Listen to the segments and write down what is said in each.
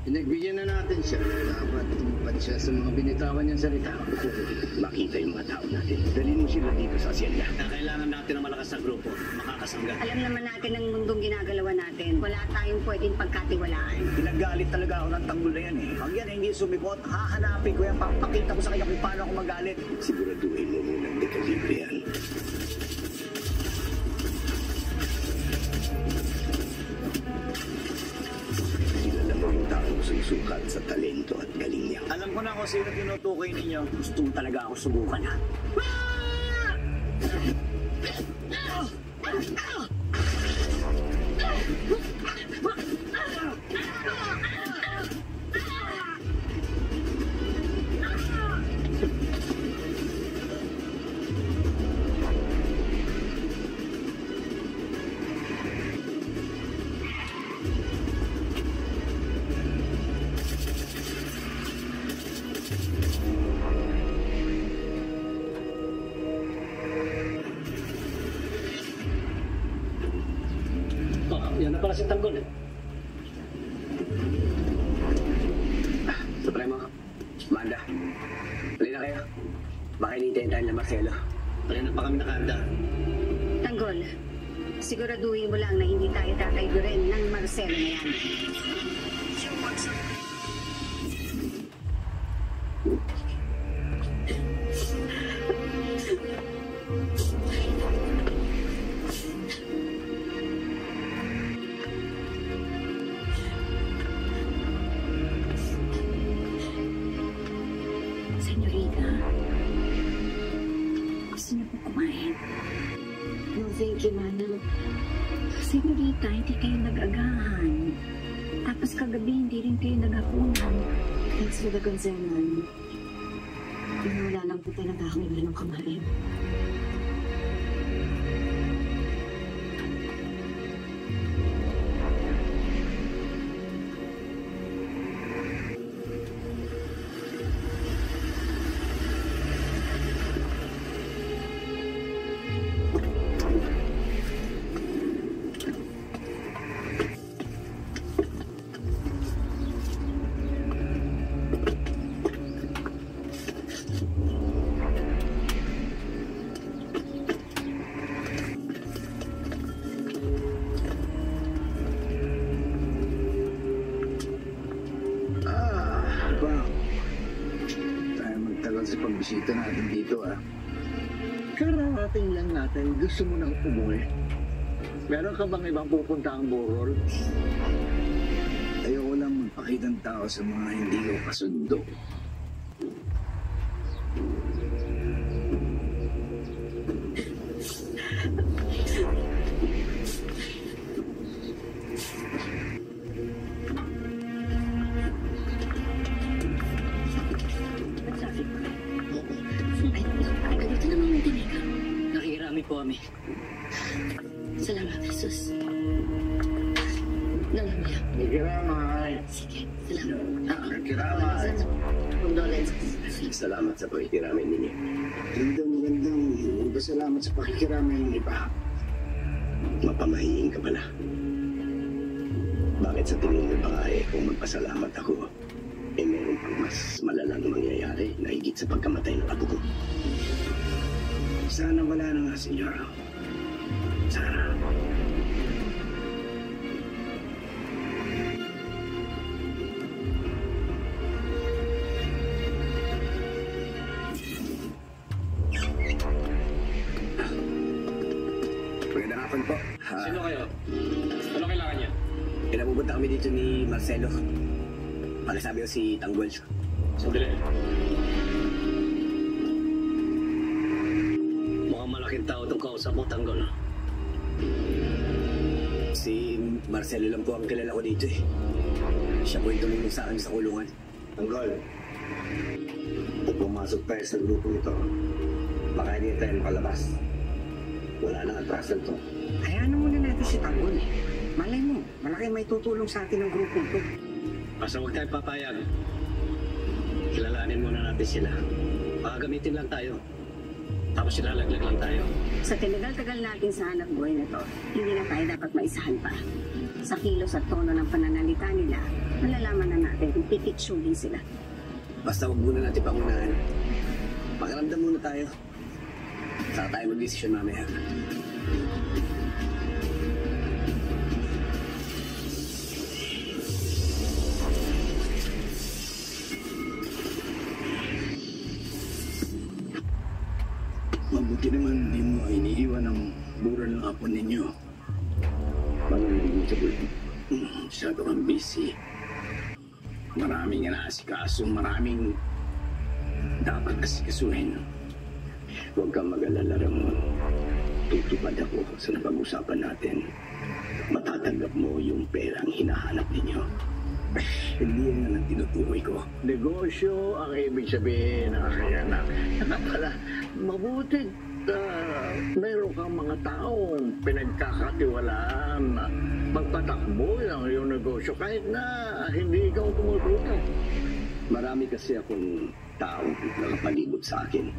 Pinagbigyan na natin siya. Dapat tumupad siya sa mga binitawan niyang salita. Makita yung mga tao natin. Dalhin mo sila dito sa asyenda. Kailangan natin ng malakas na grupo, makakasangga. Alam naman natin ang mundong ginagalawa natin. Wala tayong pwedeng pagkatiwalaan. Pinagalit talaga ako ng tanggol na yan eh. Pag yan hindi sumikot, hahanapin ko yan. Papakita ko sa kanya kung paano ako magalit. Siguraduhin mo munang dekalibre yan. Kilala mo yung taong susukat sa talento at galing niya. Alam ko na kung sino tinutukoy ninyo. Gusto talaga ako subukan ha. Yan na pala si Tanggol eh. Supremo, Manda, huli na kayo. Baka hinihintay tayo na Marcelo. Wala na pa kami nakahanda. Tanggol, siguraduhin mo lang na hindi tayo tataydurin ng Marcelo na yan. Senyorita, gusto niyo po kumain? No, thank you, Manang. Senyorita, hindi kayo nag-agahan. Tapos kagabi, hindi rin kayo naghapunan. Thanks for the concern, Manang. Wala lang po tayo nagkakabila ng kumain. Sa pagbisita natin dito Kararating lang natin, gusto mo nang umuwi. Meron ka bang ibang pupuntahang burol? Ayoko lang magpakitang tao sa mga hindi ko kasundo. Po kami. Salamat, Jesus. Nalaman lang. Nagkiramay. Sige, salamat. Nagkiramay. Condolences. Salamat sa pakikiramay ninyo. Magandang salamat sa pakikiramay ng iba. Mapamahiin ka pala. Bakit sa tingin mo ba kung magpasalamat ako, meron pang mas malalang mangyayari na higit sa pagkamatay ng apo ko? Sana wala na nga, Senyor. Sana. Magandang hapon po. Sino kayo? Ano kailangan niya? Pinapupunta kami dito ni Marcelo. Pagkasabi ko si Tanggol. Sandali. Malaking tao itong kausap mo, Tanggol. Si Marcelo lang po ang kilala ko dito eh. Siya po yung tumulong sa akin sa kulungan. Tanggol, kung pumasok tayo sa grupo ito, baka hindi tayo makalabas. Wala nang atrasan to. Hayaan na muna natin si Tanggol. Malay mo, malaki may tutulong sa atin ng grupo ito. Basta huwag tayo papayag. Kilalanin muna natin sila. Baka gamitin lang tayo. Tapos silalaglag lang tayo. Sa tinagal-tagal natin sa hanap buhay na to, hindi na tayo dapat maisahan pa. Sa kilos at tono ng pananalita nila, malalaman na natin kung pipitsulin sila. Basta huwag muna natin pangunahan. Pakiramdam muna tayo. Saka tayo mag-desisyon mamaya. Mabuti naman hindi mo iniiwan ang bural ng apo ninyo. Paano nagiging sabi? Masyado kang busy. Maraming inaasikaso, maraming dapat asikasuhin. Huwag kang mag-alala, Ramon. Tutupad ako sa napag-usapan natin. Matatanggap mo yung perang hinahanap ninyo. Hindi yan ang tinutukoy ko. Negosyo ang ibig sabihin ng aking anak. Saka pala, mabuti mayroon kang mga taong pinagkakatiwalaan na magpatakbo ng iyong negosyo kahit na hindi ikaw tumututok. Marami kasi akong taong nakapalibot sa akin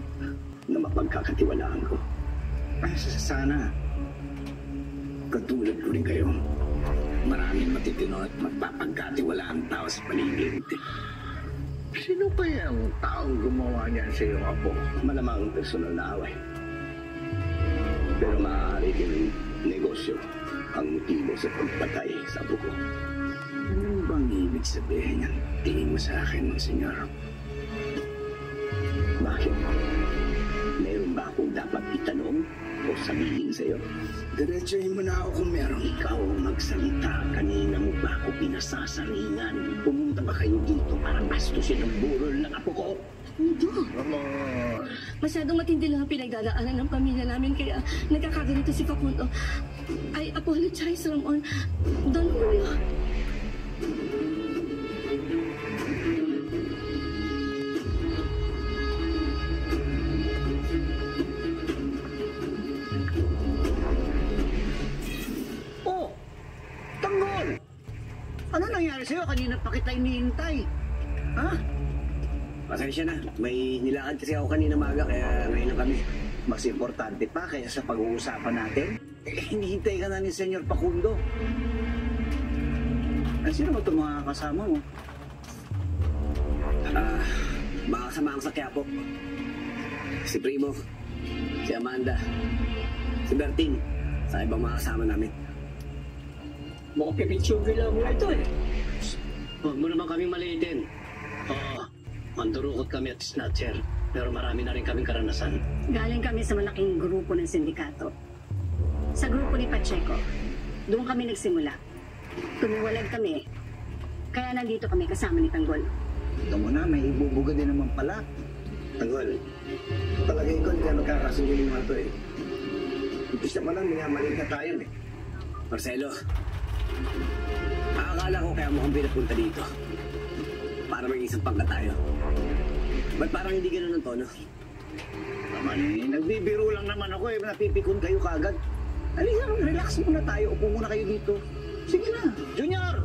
na mapagkakatiwalaan ko. Sana, katulad ko rin kayo. Maraming matitino at magpapagkatiwalaan tao sa paligid. Sino pa yung taong gumawa niyan sa iyong apo? Malamang personal na away. Pero maaari din negosyo ang motibo sa pagpatay sa apo ko. Ano bang ibig sabihin ng tingin mo sa akin, senyor? Bakit? Meron ba akong dapat itanong o sabihin sa'yo? Diretsuhin mo na ako kung meron. Ikaw ang magsalita. Kanina mo ba ako pinasasaringan? Pumunta ba kayo dito para bastusin ang burol ng apo ko? Hindi. Ramon! Masyadong matindi lang ang pinagdadaanan ng pamilya namin kaya nagkakaganito si Facundo. I apologize, Ramon. Don Julio. Oh! Tanggol! Ano nangyari sa'yo? Kanina pa kita hinihintay. Ha? Pasensya na. May nilakad kasi ako kanina maga kaya ngayon lang kami. Mas importante pa kaya sa pag-uusapan natin. Hinihintay ka na ni Senyor Facundo. Sino ba itong mga kasama mo? Mga kasama sa Quiapo. Si Primo, si Amanda, si Bertin, sa ibang mga kasama namin. Mukhang pipitsugil lang muna ito eh. Huwag mo naman kaming maliitin. Oo, mandurukot kami at snatcher. Pero marami na rin kaming karanasan. Galing kami sa malaking grupo ng sindikato. Sa grupo ni Pacheco, doon kami nagsimula. Tumiwalag kami. Kaya nandito kami kasama ni Tanggol. Ito mo na, may ibubuga din naman pala. Tanggol, palagay ko hindi na magkakasundo yung mga ito eh. Umpisa mo lang, maliit na tayo eh. Marcelo, akala ko kaya mo kang pinapunta dito. Para may isang pangka tayo. Ba't parang hindi ganun ang tono? Naman eh, nagbibiro lang naman ako eh. Napipikon kayo kagad. Halika, relax muna tayo. Upo muna kayo dito. Sige na. Junior!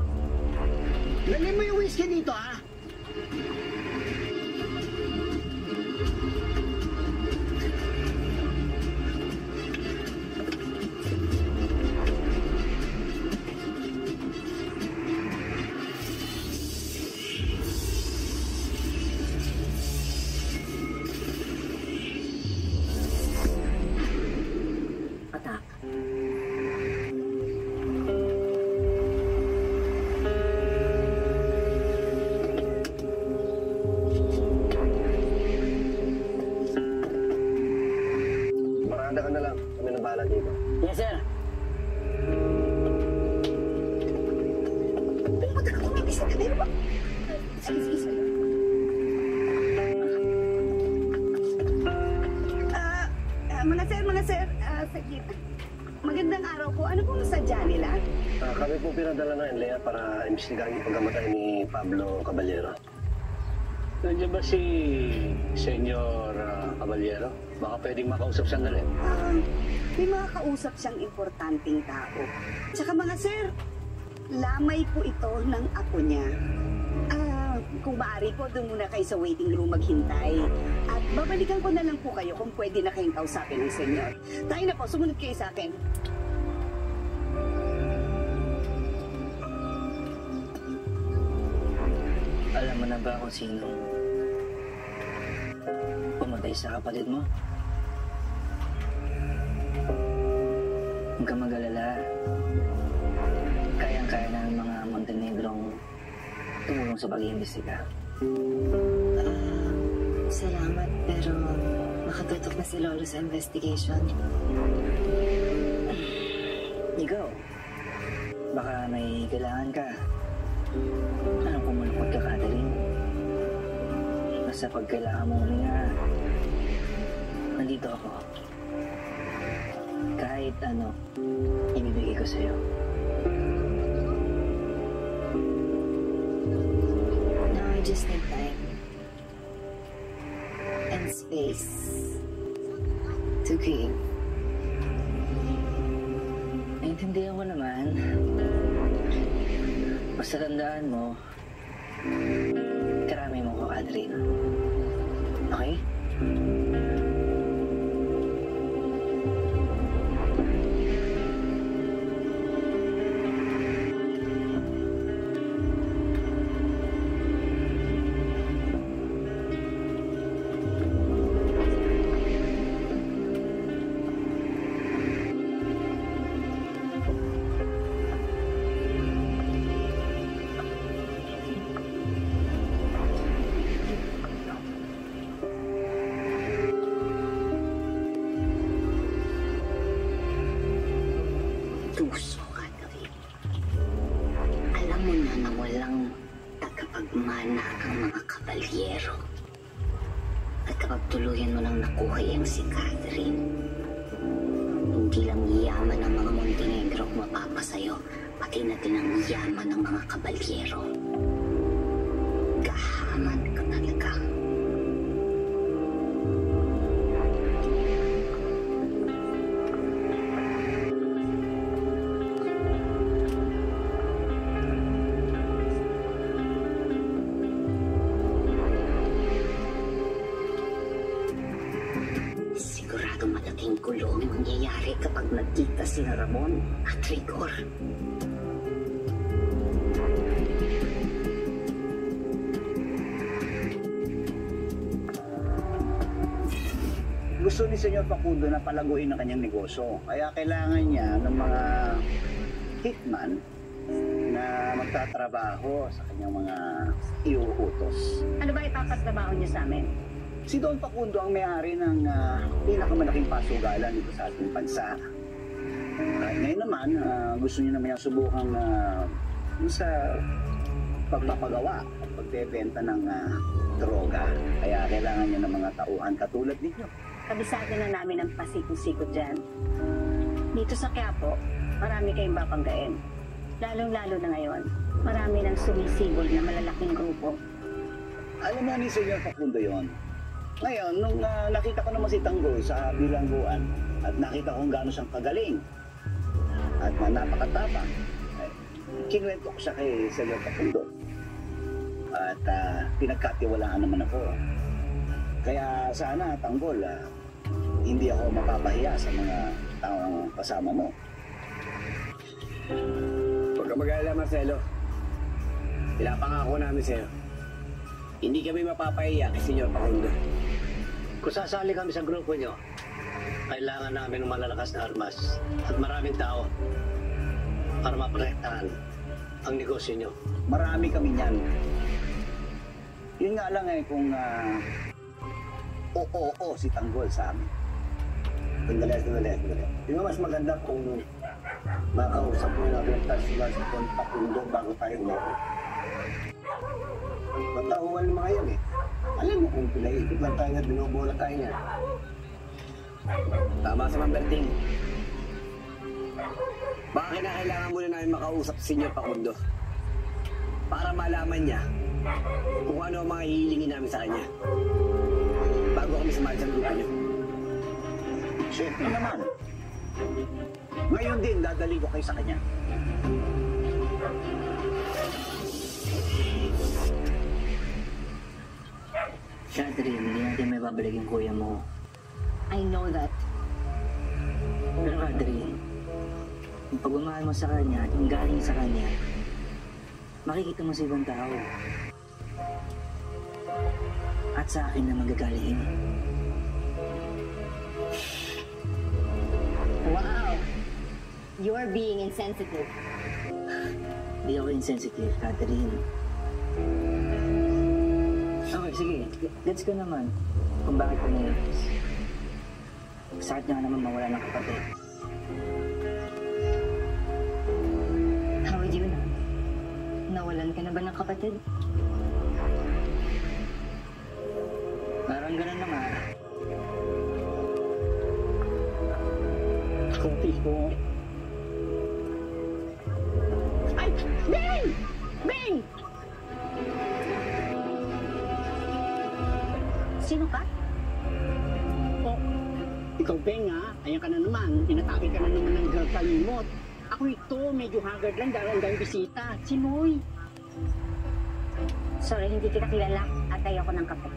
Lagyan mo yung whiskey dito, ha? Patak. Marada ka na lang, kami na bahala dito. Yes, sir. Mga sir, saglit. Magandang araw po. Ano pong sadya nila? Kami po pinadala na Lea para imbestigahan yung pagkamatay ni Pablo Caballero. Nandiyan ba si Senyor Caballero? Baka pwedeng makausap sandali. May mga kausap siyang importanteng tao. Tsaka mga sir, lamay po ito ng apo niya. Kung maaari po, doon muna kayo sa waiting room maghintay. At babalikan ko na lang po kayo kung pwede na kayong kausapin ng senyor. Tayo na po, sumunod kayo sa akin. na ba kung sino pumatay sa kapatid mo? Huwag kang mag-alala. Kayang-kaya na ng mga Montenegrong tumulong sa pag-iimbestiga. Salamat, pero makatutok na si Lolo sa investigation. Ikaw, baka may kailangan ka. Anong kumalukot ka, Catherine? Basta pag kailangan mo huminga, nandito ako. Kahit ano, ibibigay ko sa'yo. No, I just need time. And space. To grieve. Naintindihan ko naman. Basta tandaan mo, karami mo ko, Catherine. Okay? Tuso, Catherine. Alam mo na walang tagapagmana ang mga kabalyero. At kapag tuluyan mo lang nakuha yung si Catherine, hindi lang yaman ng mga Montenegro ang mapapasayo, pati na din ang yaman ng mga kabalyero. Gahaman ka talaga. Siguradong malaking gulo ang mangyayari kapag nagkita sina Ramon at Rigor. Gusto ni Senyor Facundo na palaguin ang kanyang negosyo. Kaya kailangan niya ng mga hitman na magtatrabaho sa kanyang mga iuutos. Ano ba ipapatrabaho niyo sa amin? Si Don Facundo ang may-ari ng pinakamalaking pasugalan dito sa ating bansa. Ngayon naman, gusto niya naman yung subukang sa pagpapagawa at pagbebenta ng droga. Kaya kailangan niya ng mga tauhan katulad ninyo. Kabisado na namin ang pasikot-sikot dyan. Dito sa Quiapo, marami kayong babanggain. Lalong-lalo na ngayon, marami nang sumisibol na malalaking grupo. Alam mo ni Senyor Facundo yon. Ngayon, nung nakita ko naman si Tanggol sa bilangguan at nakita kong gaano siyang kagaling at napakatapang, kinuwento ko siya kay Senyor Facundo. At pinagkatiwalaan naman ako. Kaya sana, Tanggol, hindi ako mapapahiya sa mga taong kasama mo. Huwag ka mag-alala, Marcelo. Pinapangako namin sa'yo. Hindi kami mapapahiya kay Senyor Facundo. Kung sasali kami sa grupo nyo, kailangan namin ng malalakas na armas at maraming tao para maprotektahan ang negosyo nyo. Marami kami niyan. Yun nga lang kung oo si Tanggol sa amin. Sandali. Di ba mas maganda kung makausap mo natin sila sa Facundo bago tayo umuwi? Matauhan naman ngayon Alam mo kung pinaikot lang tayo na binubola tayo niya. Tama sa Mamberting. Baka kinakailangan muna namin makausap si Senyor Facundo para malaman niya kung ano ang mga hihilingin namin sa kanya bago kami sumali sa grupo niyo. Siyempre naman. Ngayon din, dadali ko kayo sa kanya. Catherine, hindi natin may babalik yung kuya mo. I know that. Pero Catherine, yung pagmamahal mo sa kanya at yung galing sa kanya, makikita mo sa ibang tao. At sa akin na magagaling. Wow! You're being insensitive. Hindi ako insensitive, Catherine. Okay, sige. Gets ko naman kung bakit ko nainis. Sakit nga naman mawala ng kapatid. How would you know? Nawalan ka na ba ng kapatid? Parang ganun naman. Kotis po. Ay! Bing! Bing! Sino ka? Oh, ikaw, Beng, ha? Ayan ka na naman. Inatake ka na naman ng girl kalimot. Ako ito, medyo haggard lang dahil ang daming bisita. Si Noy. Sorry, hindi kita kilala at ayoko ng kape.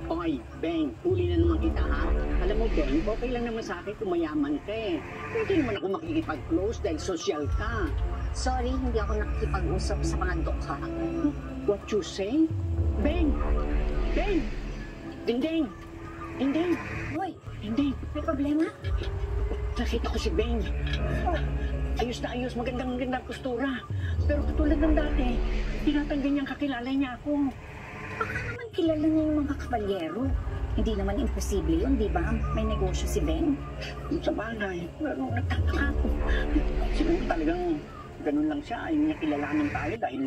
Okay, Beng, huli na naman kita, ha? Alam mo, Beng, okay lang naman sa akin kung mayaman ka, eh. Hindi naman ako makikipag-close dahil social ka. Sorry, hindi ako nakikipag-usap sa mga dukha. What you say? Beng! Beng! Dingding! Dingding! Hoy, Dingding! may problema? Nakita ko si Beng. Ayos na ayos, magandang postura. Pero katulad ng dati, tinatanggal niyang kakilala niya ako. Baka naman kilala niya yung mga kabalyero. Hindi naman imposible yun, di ba? May negosyo si Ben. Sa bagay, pero nagtataka ako. Siguro talagang ganun lang siya. Ayaw niya kilalanin tayo dahil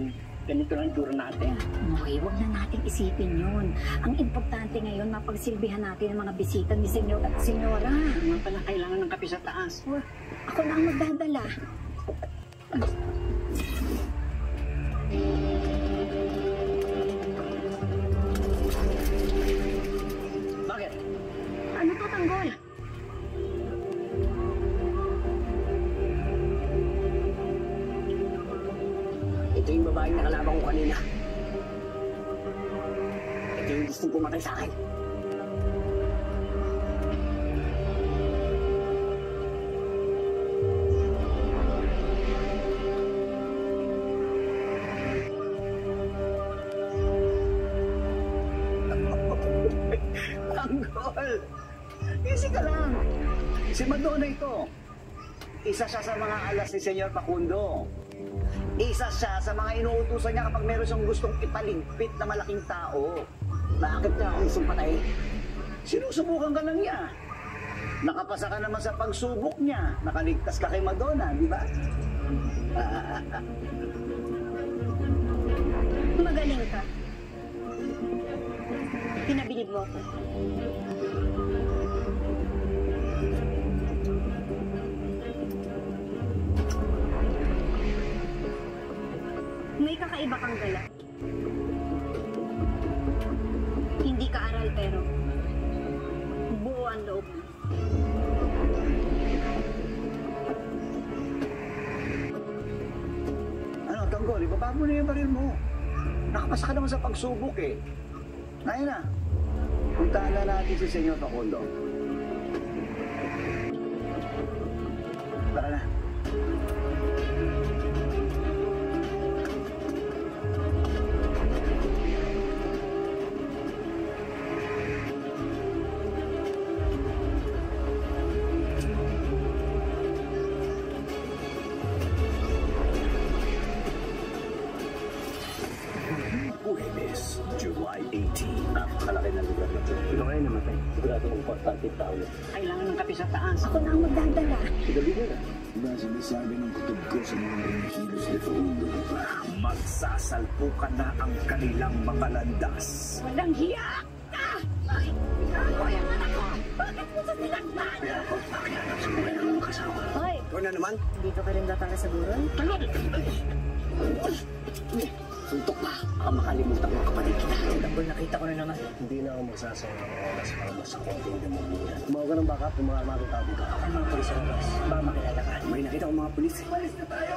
ganito lang itsura natin. Okay, huwag na natin isipin yun. Ang importante ngayon, mapagsilbihan natin ang mga bisita ni Senyor at Senyora. Naman pala kailangan ng kape sa taas. Ako na ang magdadala. Bakit? Ano to, Tanggol? Ito yung babaeng nakalaban ko kanina. Ito yung gustong pumatay sa akin. Tanggol! Easy ka lang. Si Madonna ito. Isa siya sa mga alas ni Senyor Facundo. Isa siya sa mga inuutusan niya kapag meron siyang gustong ipaligpit na malaking tao. Bakit niya ako gustong patay? Sinusubukan ka lang niya. Nakapasa ka naman sa pagsubok niya. Nakaligtas ka kay Madonna, di ba? Magaling ka. Pinabilib mo ako. May kakaiba kang gala. Hindi ka aral pero buo ang loob mo. Ano, Tanggol, ibaba mo na yung baril mo. Nakapasa ka naman sa pagsubok eh. Ngayon na. Puntahan na natin si Senyor Facundo. Tara na. Huwebes, July 18. Napakalaki ng lugar na ito. Ikaw ngayon namatay. Sigurado kong importante tao yan. Kailangan ng kape sa taas. Ako na ang magdadala. Gabi na. Diba sinasabi ng kutob ko sa mga rinihilos ni Facundo pa? Magsasalpukan na ang kanilang mga landas. Walang hiya ka! Bakit ginagawa yung anak ko? Bakit mo sa sinagpan? Pakihanap sa buhay ng mga kasama. Hoy! Ikaw na naman. Dito ka rin ba para sa buron? Suntok pa. Baka makalimutan mo kapatid kita. Tanggol, nakita ko na naman. Hindi na ako magsasayang ng oras para masakote yung demonyo. Tumawag ka ng backup ng mga armadong tao dito. Ang mga pulis sa labas. Ba makilala ka? May nakita ko mga pulis. Malis na tayo!